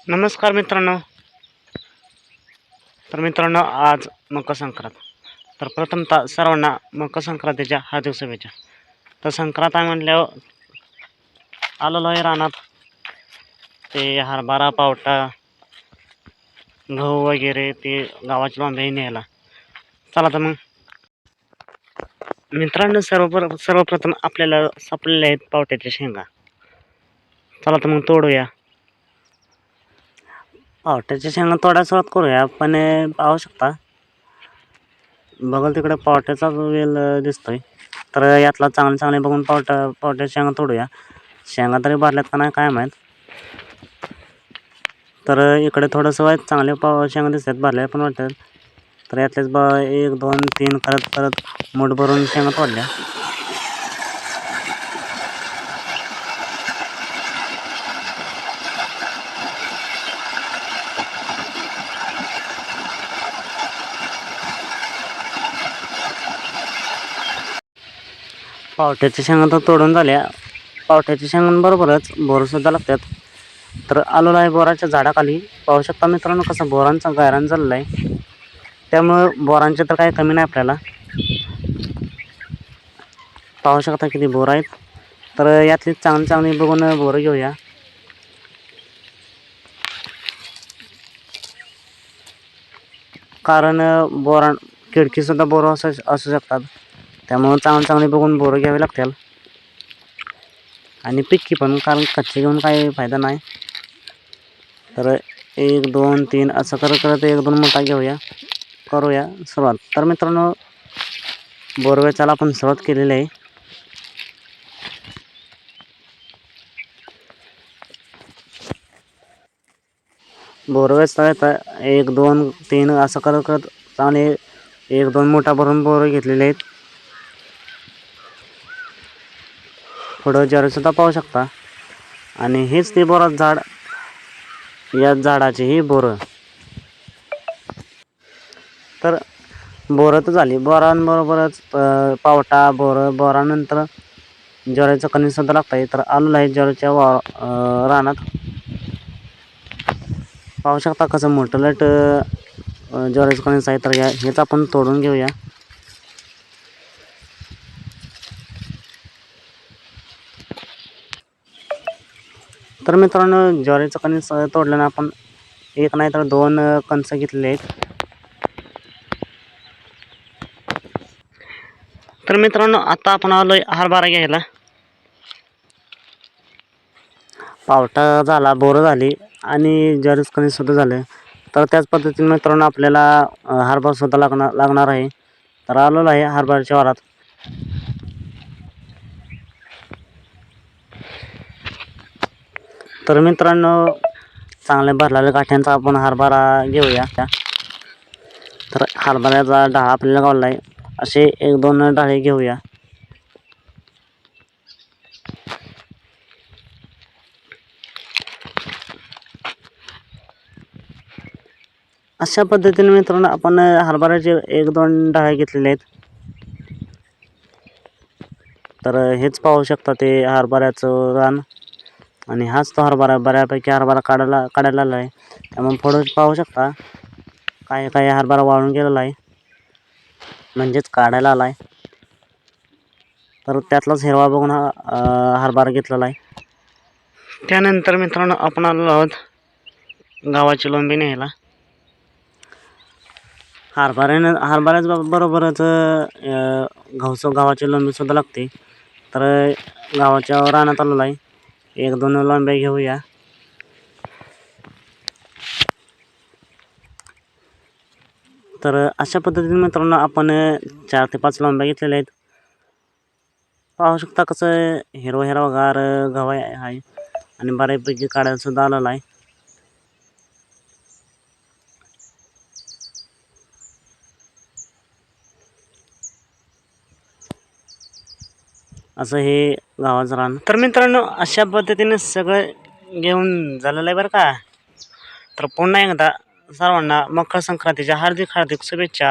नमस्कार मित्रांनो. मित्रांनो, आज मकर संक्रांत. प्रथमतः सर्वांना मकर संक्रांतीच्या हार्दिक शुभेच्छा. संक्रांत आहे म्हटल्यावर आलेलो आहे रानात. ते हरभरा, पावटा, गहू वगैरे ते गावाची बांधे न्यायला. चला तर मग मित्रांनो, सर्वप्रथम आपल्याला सापडलेल्या आहेत पावट्याच्या शेंगा. चला तर मग तोडूया. पावट्याच्या शेंगा तोडायला सुरुवात करूया. पण पाहू शकता बघल तिकडे पावट्याचा वेल दिसतोय. तर यातला चांगले बघून पावट्याच्या शेंगा तोडूया. शेंगा तरी भरल्यात का नाही काय माहीत. तर इकडे थोडंसं चांगले शेंगा दिसतात, भरल्या पण वाटतात. तर यातलेच 1 2 3 करत मूठ भरून शेंगा तोडल्या. पावट्याच्या शेंगा तर तोडून झाल्या. पावट्याच्या शेंगांबरोबरच बोरसुद्धा लागतात. तर आलेलो आहे बोराच्या झाडाखाली. पाहू शकता मित्रांनो कसं बोरांचा गायरान झालेला आहे. त्यामुळं बोरांचे तर काही कमी नाही आपल्याला. पाहू शकता किती बोर आहेत. तर यातली चांगली बघून बोरं घेऊया. कारण खिडकीसुद्धा बोरं असू शकतात. त्यामुळं चांगली बघून बोरं घ्यावी लागतील. आणि पिक्की पण, कारण कच्चे घेऊन काही फायदा नाही. तर 1 2 3 असं करत 1 2 मोठा करूया सुरुवात. तर मित्रांनो, बोरवेचाला आपण सुरुवात केलेली आहे. बोरवेच 1 2 3 असं करत चांगले 1 2 मोठा भरून बोरं घेतलेले आहेत. पुढं जरीसुद्धा पाहू शकता. आणि हेच ते बोराचं झाड. या झाडाची ही बोरं. तर बोरं तर झाली. बोरांबरोबरच पावटा, बोरानंतर ज्वारीचं कणीसुद्धा लागतं आहे. तर आलेलं आहे ज्वारीच्या रानात. पाहू शकता कसं मोठं ज्वारीचं कणीस आहे. तर हेच आपण तोडून घेऊया. तर मित्रांनो, ज्वारीचं कणीस तोडल्यानं आपण 1 नाही तर 2 कणसं घेतलेले आहेत. तर मित्रांनो, आता आपण आलोय हरभरा घ्यायला. पावटा झाला, बोरं झाली आणि ज्वारीचं कणीस सुद्धा झालं. तर त्याच पद्धतीने मित्रांनो आपल्याला हरभरा सुद्धा लागणार आहे. तर आलेलो आहे हरभऱ्याच्या वारात. तर मित्रांनो, चांगल्या भरलेल्या गाठ्यांचा आपण हरभरा घेऊया. तर हरभऱ्याचा डाळा आपल्याला गावला आहे. असे 1 2 डाळे घेऊया. अशा पद्धतीने मित्रांनो आपण हरभऱ्याचे 1 2 डाळे घेतलेले आहेत. तर हेच पाहू शकता ते हरभऱ्याचं रान. आणि हाच तो हरभरा. बऱ्यापैकी हरभरा काढायला आला आहे. त्यामुळे पुढं पाहू शकता काही हरभरा वाळून गेलेला आहे, म्हणजेच काढायला आला आहे. तर त्यातलाच हिरवा बघून हरभरा घेतलेला आहे. त्यानंतर मित्रांनो आपण आलो आहोत गावाची लोंबी न्यायला. हरभऱ्याच बरोबरच गावाची लोंबीसुद्धा लागते. तर गावाच्या रानात आलेला आहे. 1 2 लोंब्या घेऊया. तर अशा पद्धतीने मित्रांनो आपण 4 ते 5 लोंब्या घेतलेल्या आहेत. पाहू शकता कसं हिरवागार गव्हा आहे. आणि बऱ्यापैकी काढायला सुद्धा आलेला आहे. असं हे गावाचं रान. तर मित्रांनो, अशा पद्धतीने सगळं घेऊन झालेलं आहे बरं का. तर पुन्हा एकदा सर्वांना मकर संक्रांतीच्या हार्दिक शुभेच्छा.